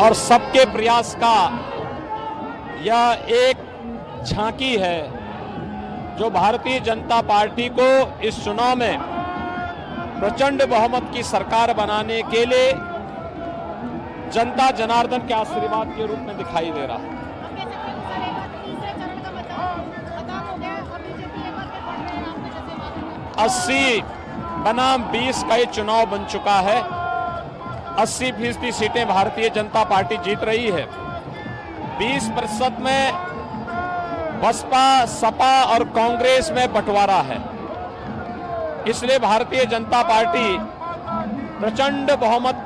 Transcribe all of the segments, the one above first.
और सबके प्रयास का यह एक झांकी है जो भारतीय जनता पार्टी को इस चुनाव में प्रचंड बहुमत की सरकार बनाने के लिए जनता जनार्दन के आशीर्वाद के रूप में दिखाई दे रहा है। 80 बनाम 20 का ये चुनाव बन चुका है। 80% सीटें भारतीय जनता पार्टी जीत रही है। 20% में बसपा, सपा और कांग्रेस में बंटवारा है। इसलिए भारतीय जनता पार्टी प्रचंड बहुमत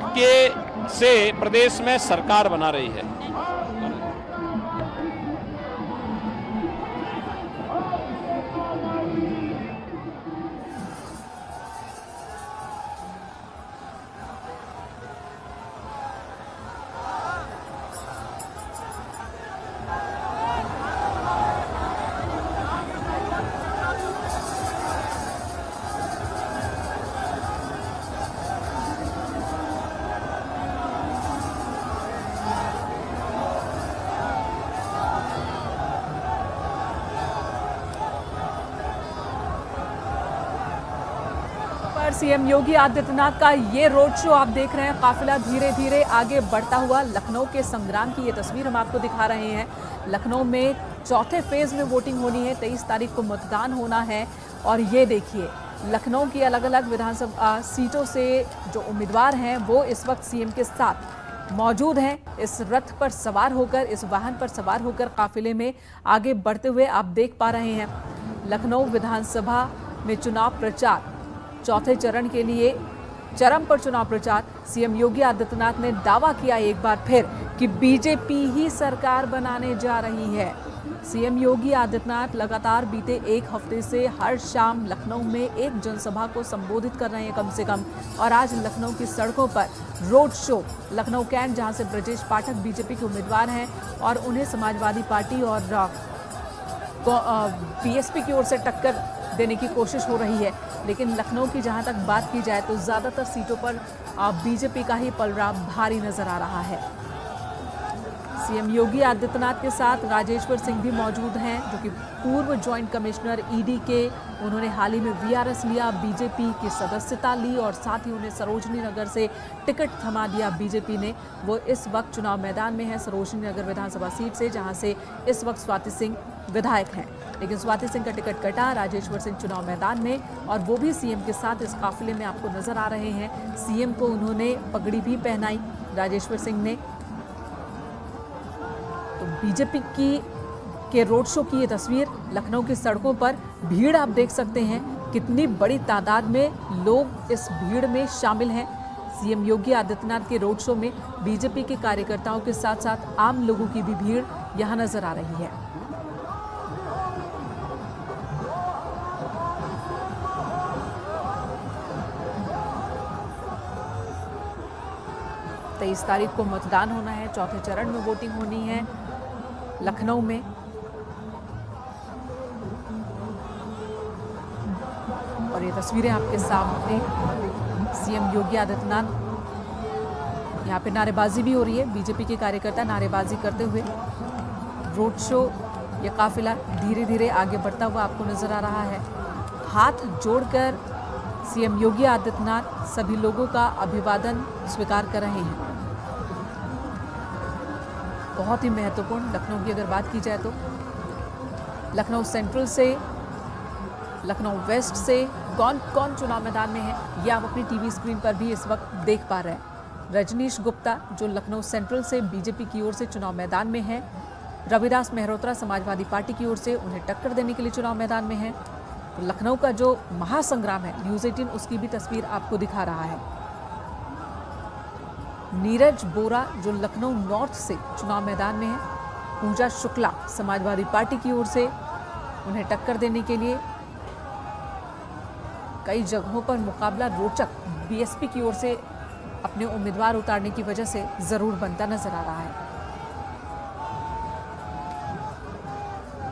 से प्रदेश में सरकार बना रही है। सीएम योगी आदित्यनाथ का ये रोड शो आप देख रहे हैं, काफिला धीरे धीरे आगे बढ़ता हुआ। लखनऊ के संग्राम की ये तस्वीर हम आपको दिखा रहे हैं। लखनऊ में चौथे फेज में वोटिंग होनी है, 23 तारीख को मतदान होना है। और ये देखिए लखनऊ की अलग अलग विधानसभा सीटों से जो उम्मीदवार हैं वो इस वक्त सीएम के साथ मौजूद हैं। इस रथ पर सवार होकर, इस वाहन पर सवार होकर काफिले में आगे बढ़ते हुए आप देख पा रहे हैं। लखनऊ विधानसभा में चुनाव प्रचार चौथे चरण के लिए चरम पर चुनाव प्रचार। सीएम योगी आदित्यनाथ ने दावा किया एक बार फिर कि बीजेपी ही सरकार बनाने जा रही है। सीएम योगी आदित्यनाथ लगातार बीते एक हफ्ते से हर शाम लखनऊ में एक जनसभा को संबोधित कर रहे हैं कम से कम। और आज लखनऊ की सड़कों पर रोड शो, लखनऊ कैंट जहां से ब्रजेश पाठक बीजेपी के उम्मीदवार हैं और उन्हें समाजवादी पार्टी और बीएसपी की ओर से टक्कर देने की कोशिश हो रही है। लेकिन लखनऊ की जहां तक बात की जाए तो ज़्यादातर सीटों पर बीजेपी का ही पलड़ा भारी नजर आ रहा है। सीएम योगी आदित्यनाथ के साथ राजेश्वर सिंह भी मौजूद हैं, जो कि पूर्व जॉइंट कमिश्नर ईडी के। उन्होंने हाल ही में वीआरएस लिया, बीजेपी की सदस्यता ली और साथ ही उन्हें सरोजनी नगर से टिकट थमा दिया बीजेपी ने। वो इस वक्त चुनाव मैदान में है सरोजनी नगर विधानसभा सीट से, जहां से इस वक्त स्वाति सिंह विधायक हैं। लेकिन स्वाति सिंह का टिकट कटा, राजेश्वर सिंह चुनाव मैदान में और वो भी सीएम के साथ इस काफिले में आपको नजर आ रहे हैं। सीएम को उन्होंने पगड़ी भी पहनाई राजेश्वर सिंह ने। तो बीजेपी के रोड शो की ये तस्वीर, लखनऊ की सड़कों पर भीड़ आप देख सकते हैं, कितनी बड़ी तादाद में लोग इस भीड़ में शामिल हैं। सीएम योगी आदित्यनाथ के रोड शो में बीजेपी के कार्यकर्ताओं के साथ साथ आम लोगों की भी भीड़ यहां नजर आ रही है। तेईस तारीख को मतदान होना है, चौथे चरण में वोटिंग होनी है लखनऊ में। और ये तस्वीरें आपके सामने, सीएम योगी आदित्यनाथ, यहाँ पे नारेबाजी भी हो रही है। बीजेपी के कार्यकर्ता नारेबाजी करते हुए रोड शो, ये काफिला धीरे धीरे आगे बढ़ता हुआ आपको नजर आ रहा है। हाथ जोड़कर सीएम योगी आदित्यनाथ सभी लोगों का अभिवादन स्वीकार कर रहे हैं। बहुत ही महत्वपूर्ण लखनऊ की अगर बात की जाए तो लखनऊ सेंट्रल से, लखनऊ वेस्ट से कौन कौन चुनाव मैदान में है, ये आप अपनी टीवी स्क्रीन पर भी इस वक्त देख पा रहे हैं। रजनीश गुप्ता जो लखनऊ सेंट्रल से बीजेपी की ओर से चुनाव मैदान में है, रविदास मेहरोत्रा समाजवादी पार्टी की ओर से उन्हें टक्कर देने के लिए चुनाव मैदान में है। तो लखनऊ का जो महासंग्राम है, न्यूज़ 18 उसकी भी तस्वीर आपको दिखा रहा है। नीरज बोरा जो लखनऊ नॉर्थ से चुनाव मैदान में है, पूजा शुक्ला समाजवादी पार्टी की ओर से उन्हें टक्कर देने के लिए। कई जगहों पर मुकाबला रोचक बीएसपी की ओर से अपने उम्मीदवार उतारने की वजह से जरूर बनता नजर आ रहा है।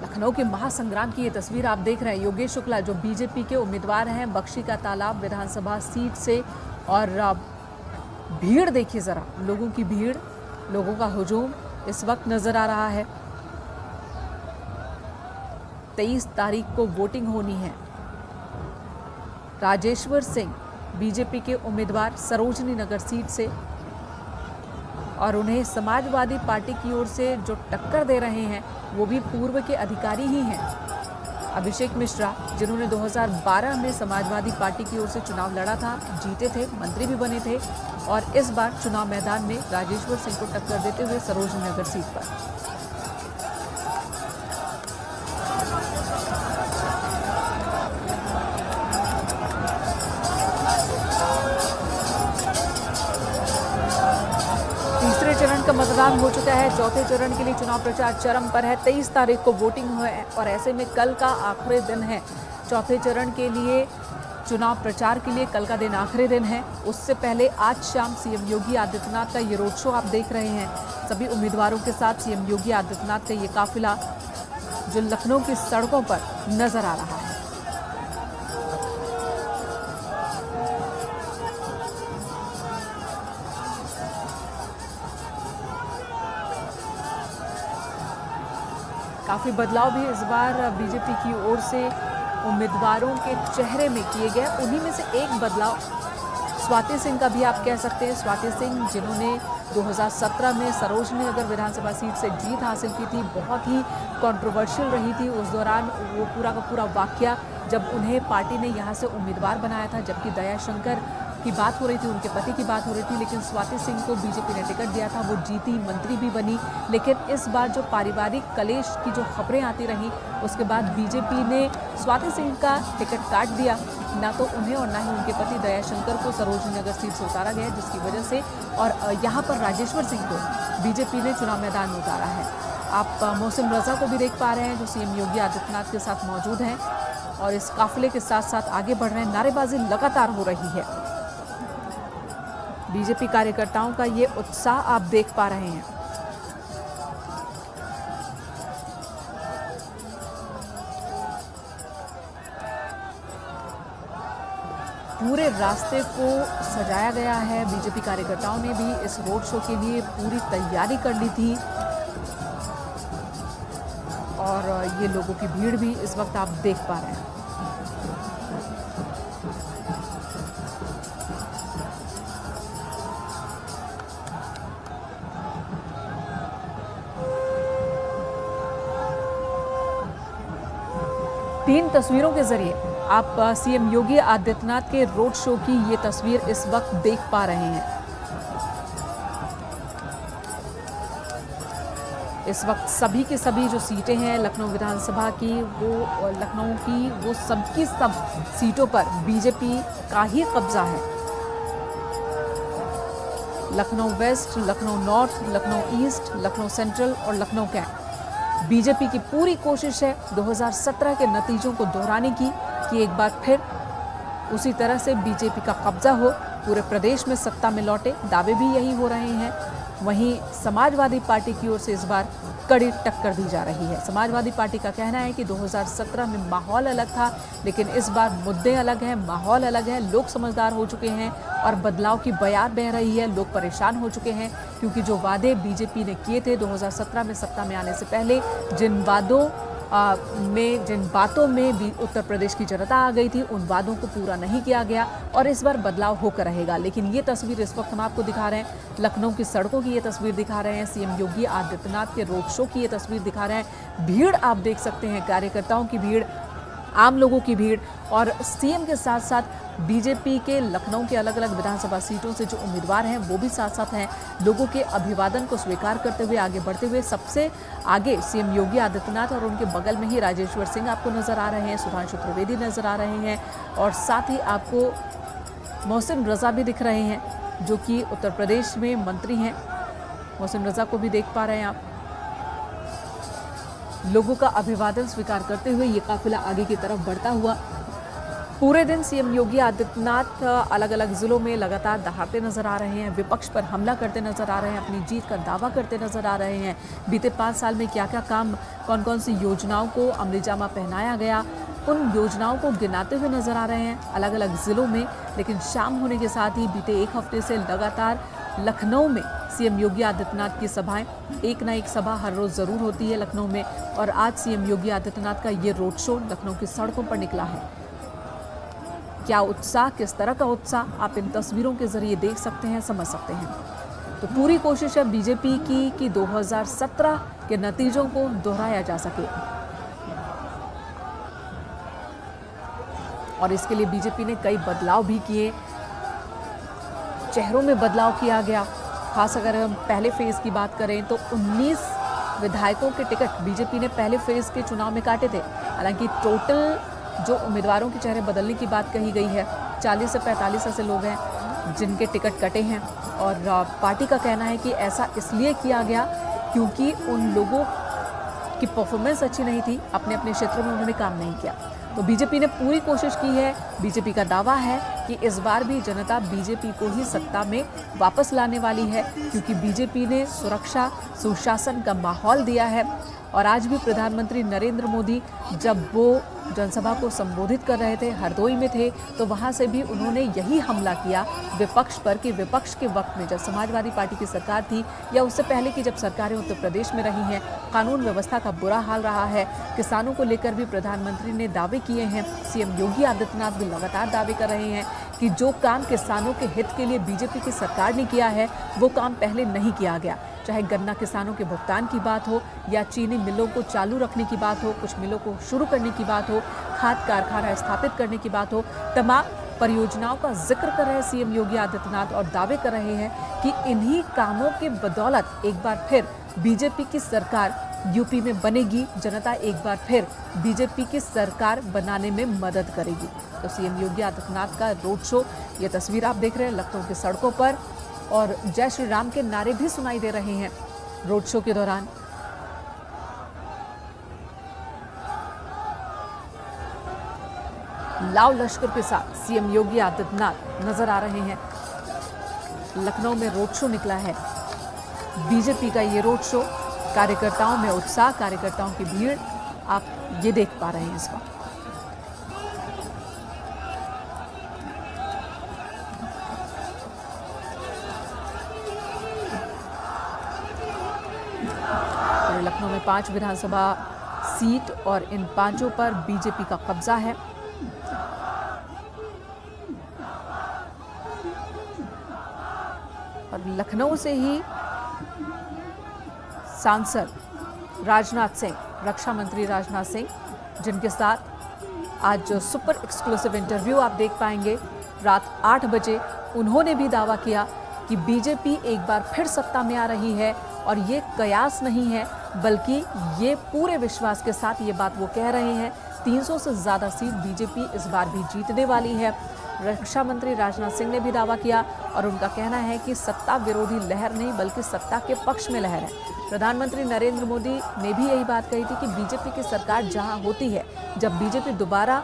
लखनऊ के महासंग्राम की ये तस्वीर आप देख रहे हैं। योगेश शुक्ला जो बीजेपी के उम्मीदवार हैं बख्शी का तालाब विधानसभा सीट से, और भीड़ देखिए जरा, लोगों की भीड़ लोगों का हुजूम इस वक्त नजर आ रहा है। 23 तारीख को वोटिंग होनी है। राजेश्वर सिंह बीजेपी के उम्मीदवार सरोजनी नगर सीट से, और उन्हें समाजवादी पार्टी की ओर से जो टक्कर दे रहे हैं वो भी पूर्व के अधिकारी ही हैं। अभिषेक मिश्रा, जिन्होंने 2012 में समाजवादी पार्टी की ओर से चुनाव लड़ा था, जीते थे, मंत्री भी बने थे, और इस बार चुनाव मैदान में राजेश्वर सिंह को टक्कर देते हुए सरोजनी नगर सीट पर। तीसरे चरण का मतदान हो चुका है। चौथे चरण के लिए चुनाव प्रचार चरम पर है। 23 तारीख को वोटिंग है और ऐसे में कल का आखिरी दिन है। चौथे चरण के लिए चुनाव प्रचार के लिए कल का दिन आखिरी दिन है। उससे पहले आज शाम सीएम योगी आदित्यनाथ का ये रोड शो आप देख रहे हैं। सभी उम्मीदवारों के साथ सीएम योगी आदित्यनाथ का ये काफिला जो लखनऊ की सड़कों पर नजर आ रहा है। काफ़ी बदलाव भी इस बार बीजेपी की ओर से उम्मीदवारों के चेहरे में किए गए। उन्हीं में से एक बदलाव स्वाति सिंह का भी आप कह सकते हैं। स्वाति सिंह, जिन्होंने 2017 में सरोजनी नगर विधानसभा सीट से जीत हासिल की थी, बहुत ही कंट्रोवर्शियल रही थी उस दौरान वो पूरा का पूरा वाकया, जब उन्हें पार्टी ने यहाँ से उम्मीदवार बनाया था, जबकि दयाशंकर की बात हो रही थी, उनके पति की बात हो रही थी, लेकिन स्वाति सिंह को बीजेपी ने टिकट दिया था, वो जीती, मंत्री भी बनी। लेकिन इस बार जो पारिवारिक कलेश की जो खबरें आती रहीं, उसके बाद बीजेपी ने स्वाति सिंह का टिकट काट दिया। ना तो उन्हें और ना ही उनके पति दयाशंकर को सरोजनी नगर सीट से उतारा गया, जिसकी वजह से और यहाँ पर राजेश्वर सिंह को बीजेपी ने चुनाव मैदान में उतारा है। आप मोहसिन रजा को भी देख पा रहे हैं, जो सीएम योगी आदित्यनाथ के साथ मौजूद हैं और इस काफिले के साथ साथ आगे बढ़ रहे हैं। नारेबाजी लगातार हो रही है। बीजेपी कार्यकर्ताओं का ये उत्साह आप देख पा रहे हैं। पूरे रास्ते को सजाया गया है। बीजेपी कार्यकर्ताओं ने भी इस रोड शो के लिए पूरी तैयारी कर ली थी और ये लोगों की भीड़ भी इस वक्त आप देख पा रहे हैं। तीन तस्वीरों के जरिए आप सीएम योगी आदित्यनाथ के रोड शो की ये तस्वीर इस वक्त देख पा रहे हैं। इस वक्त सभी की सभी जो सीटें हैं लखनऊ विधानसभा की, वो लखनऊ की वो सबकी सब सीटों पर बीजेपी का ही कब्जा है। Lucknow west, Lucknow north, Lucknow east, Lucknow central और लखनऊ कैंट। बीजेपी की पूरी कोशिश है 2017 के नतीजों को दोहराने की, कि एक बार फिर उसी तरह से बीजेपी का कब्जा हो, पूरे प्रदेश में सत्ता में लौटे। दावे भी यही हो रहे हैं। वहीं समाजवादी पार्टी की ओर से इस बार कड़ी टक्कर दी जा रही है। समाजवादी पार्टी का कहना है कि 2017 में माहौल अलग था, लेकिन इस बार मुद्दे अलग हैं, माहौल अलग है, लोग समझदार हो चुके हैं और बदलाव की बयार बह रही है। लोग परेशान हो चुके हैं क्योंकि जो वादे बीजेपी ने किए थे 2017 में सत्ता में आने से पहले, जिन बातों में भी उत्तर प्रदेश की जनता आ गई थी, उन वादों को पूरा नहीं किया गया और इस बार बदलाव होकर रहेगा। लेकिन ये तस्वीर इस वक्त हम आपको दिखा रहे हैं, लखनऊ की सड़कों की ये तस्वीर दिखा रहे हैं, सीएम योगी आदित्यनाथ के रोड शो की ये तस्वीर दिखा रहे हैं। भीड़ आप देख सकते हैं, कार्यकर्ताओं की भीड़, आम लोगों की भीड़ और सीएम के साथ साथ बीजेपी के लखनऊ के अलग अलग विधानसभा सीटों से जो उम्मीदवार हैं वो भी साथ साथ हैं। लोगों के अभिवादन को स्वीकार करते हुए आगे बढ़ते हुए सबसे आगे सीएम योगी आदित्यनाथ और उनके बगल में ही राजेश्वर सिंह आपको नजर आ रहे हैं, सुधांशु त्रिवेदी नजर आ रहे हैं और साथ ही आपको मोहसिन रजा भी दिख रहे हैं, जो कि उत्तर प्रदेश में मंत्री हैं। मोहसिन रजा को भी देख पा रहे हैं आप। लोगों का अभिवादन स्वीकार करते हुए ये काफिला आगे की तरफ बढ़ता हुआ। पूरे दिन सीएम योगी आदित्यनाथ अलग अलग जिलों में लगातार दहाड़ते नजर आ रहे हैं, विपक्ष पर हमला करते नजर आ रहे हैं, अपनी जीत का दावा करते नजर आ रहे हैं। बीते 5 साल में क्या क्या काम, कौन कौन सी योजनाओं को अमलीजामा पहनाया गया, उन योजनाओं को गिनाते हुए नजर आ रहे हैं अलग अलग जिलों में। लेकिन शाम होने के साथ ही बीते 1 हफ्ते से लगातार लखनऊ में सीएम योगी आदित्यनाथ की सभाएं, एक ना एक सभा हर रोज जरूर होती है लखनऊ में, और आज सीएम योगी आदित्यनाथ का ये रोड शो लखनऊ की सड़कों पर निकला है। क्या उत्साह, किस तरह का उत्साह आप इन तस्वीरों के जरिए देख सकते हैं, समझ सकते हैं। तो पूरी कोशिश है बीजेपी की कि 2017 के नतीजों को दोहराया जा सके, और इसके लिए बीजेपी ने कई बदलाव भी किए। चेहरों में बदलाव किया गया। खास अगर हम पहले फेज की बात करें तो 19 विधायकों के टिकट बीजेपी ने पहले फेज के चुनाव में काटे थे। हालांकि टोटल जो उम्मीदवारों के चेहरे बदलने की बात कही गई है, 40 से 45 ऐसे लोग हैं जिनके टिकट कटे हैं, और पार्टी का कहना है कि ऐसा इसलिए किया गया क्योंकि उन लोगों की परफॉर्मेंस अच्छी नहीं थी, अपने अपने क्षेत्रों में उन्होंने काम नहीं किया। तो बीजेपी ने पूरी कोशिश की है। बीजेपी का दावा है कि इस बार भी जनता बीजेपी को ही सत्ता में वापस लाने वाली है, क्योंकि बीजेपी ने सुरक्षा, सुशासन का माहौल दिया है। और आज भी प्रधानमंत्री नरेंद्र मोदी जब वो जनसभा को संबोधित कर रहे थे, हरदोई में थे, तो वहां से भी उन्होंने यही हमला किया विपक्ष पर कि विपक्ष के वक्त में जब समाजवादी पार्टी की सरकार थी या उससे पहले की जब सरकारें उत्तर प्रदेश में रही हैं, कानून व्यवस्था का बुरा हाल रहा है। किसानों को लेकर भी प्रधानमंत्री ने दावे किए हैं। सीएम योगी आदित्यनाथ भी लगातार दावे कर रहे हैं कि जो काम किसानों के हित के लिए बीजेपी की सरकार ने किया है वो काम पहले नहीं किया गया। चाहे गन्ना किसानों के भुगतान की बात हो या चीनी मिलों को चालू रखने की बात हो, कुछ मिलों को शुरू करने की बात हो, खाद कारखाना स्थापित करने की बात हो, तमाम परियोजनाओं का जिक्र कर रहे सीएम योगी आदित्यनाथ और दावे कर रहे हैं कि इन्हीं कामों के बदौलत एक बार फिर बीजेपी की सरकार यूपी में बनेगी। जनता एक बार फिर बीजेपी की सरकार बनाने में मदद करेगी। तो सीएम योगी आदित्यनाथ का रोड शो, ये तस्वीर आप देख रहे हैं लखनऊ की सड़कों पर, और जय श्री राम के नारे भी सुनाई दे रहे हैं रोड शो के दौरान। लाव लश्कर के साथ सीएम योगी आदित्यनाथ नजर आ रहे हैं। लखनऊ में रोड शो निकला है बीजेपी का। ये रोड शो, कार्यकर्ताओं में उत्साह, कार्यकर्ताओं की भीड़ आप ये देख पा रहे हैं इस वक्त। लखनऊ में 5 विधानसभा सीट और इन 5 पर बीजेपी का कब्जा है। और लखनऊ से ही सांसद राजनाथ सिंह, रक्षा मंत्री राजनाथ सिंह, जिनके साथ आज जो सुपर एक्सक्लूसिव इंटरव्यू आप देख पाएंगे रात 8 बजे, उन्होंने भी दावा किया कि बीजेपी एक बार फिर सत्ता में आ रही है। और ये कयास नहीं है, बल्कि ये पूरे विश्वास के साथ ये बात वो कह रहे हैं। 300 से ज़्यादा सीट बीजेपी इस बार भी जीतने वाली है। रक्षा मंत्री राजनाथ सिंह ने भी दावा किया और उनका कहना है कि सत्ता विरोधी लहर नहीं बल्कि सत्ता के पक्ष में लहर है। प्रधानमंत्री नरेंद्र मोदी ने भी यही बात कही थी कि बीजेपी की सरकार जहां होती है, जब बीजेपी दोबारा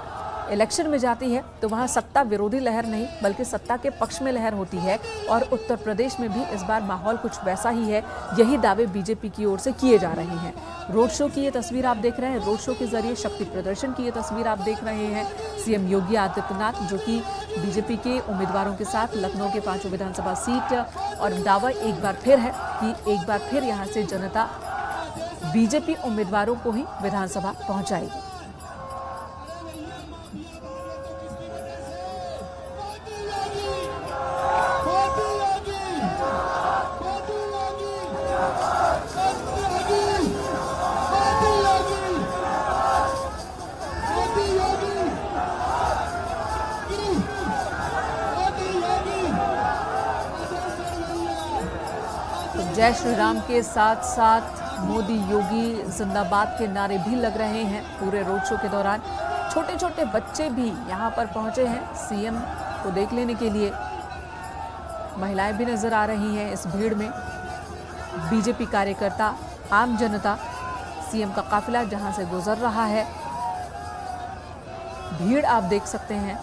इलेक्शन में जाती है तो वहां सत्ता विरोधी लहर नहीं बल्कि सत्ता के पक्ष में लहर होती है। और उत्तर प्रदेश में भी इस बार माहौल कुछ वैसा ही है। यही दावे बीजेपी की ओर से किए जा रहे हैं। रोड शो की ये तस्वीर आप देख रहे हैं। रोड शो के जरिए शक्ति प्रदर्शन की ये तस्वीर आप देख रहे हैं। सीएम योगी आदित्यनाथ जो कि बीजेपी के उम्मीदवारों के साथ लखनऊ के 5 विधानसभा सीट, और दावा एक बार फिर है कि एक बार फिर यहाँ से जनता बीजेपी उम्मीदवारों को ही विधानसभा पहुंचाएगी। जय श्री राम के साथ साथ मोदी योगी जिंदाबाद के नारे भी लग रहे हैं पूरे रोड शो के दौरान। छोटे छोटे बच्चे भी यहाँ पर पहुंचे हैं सीएम को देख लेने के लिए। महिलाएं भी नजर आ रही हैं इस भीड़ में। बीजेपी कार्यकर्ता, आम जनता, सीएम का काफिला जहां से गुजर रहा है, भीड़ आप देख सकते हैं।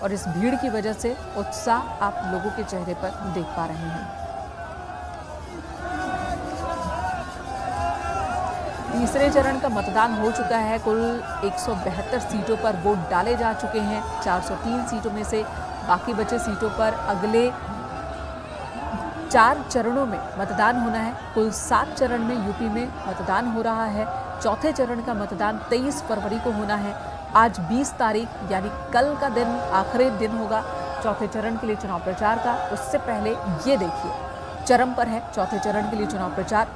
और इस भीड़ की वजह से उत्साह आप लोगों के चेहरे पर देख पा रहे हैं। तीसरे चरण का मतदान हो चुका है। कुल 172 सीटों पर वोट डाले जा चुके हैं। 403 सीटों में से बाकी बचे सीटों पर अगले 4 चरणों में मतदान होना है। कुल 7 चरण में यूपी में मतदान हो रहा है। चौथे चरण का मतदान 23 फरवरी को होना है। आज 20 तारीख यानी कल का दिन आखिरी दिन होगा चौथे चरण के लिए चुनाव प्रचार का। उससे पहले ये देखिए, चरम पर है चौथे चरण के लिए चुनाव प्रचार।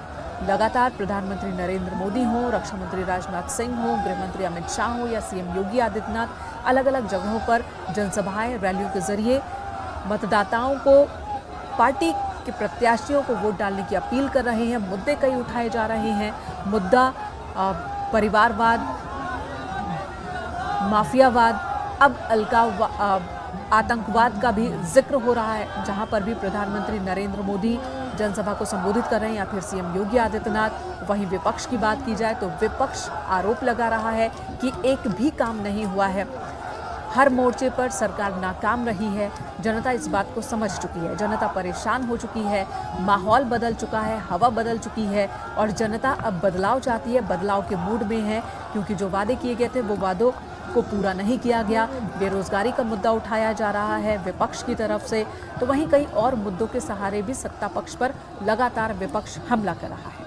लगातार प्रधानमंत्री नरेंद्र मोदी हो, रक्षा मंत्री राजनाथ सिंह हो, गृह मंत्री अमित शाह हो या सीएम योगी आदित्यनाथ अलग अलग जगहों पर जनसभाएं, रैलियों के जरिए मतदाताओं को, पार्टी के प्रत्याशियों को वोट डालने की अपील कर रहे हैं। मुद्दे कई उठाए जा रहे हैं। मुद्दा परिवारवाद, माफियावाद, अब आतंकवाद का भी जिक्र हो रहा है, जहां पर भी प्रधानमंत्री नरेंद्र मोदी जनसभा को संबोधित कर रहे हैं या फिर सीएम योगी आदित्यनाथ। वहीं विपक्ष की बात की जाए तो विपक्ष आरोप लगा रहा है कि एक भी काम नहीं हुआ है, हर मोर्चे पर सरकार नाकाम रही है। जनता इस बात को समझ चुकी है, जनता परेशान हो चुकी है, माहौल बदल चुका है, हवा बदल चुकी है और जनता अब बदलाव चाहती है, बदलाव के मूड में है, क्योंकि जो वादे किए गए थे वो वादों को पूरा नहीं किया गया। बेरोजगारी का मुद्दा उठाया जा रहा है विपक्ष की तरफ से, तो वहीं कई और मुद्दों के सहारे भी सत्ता पक्ष पर लगातार विपक्ष हमला कर रहा है।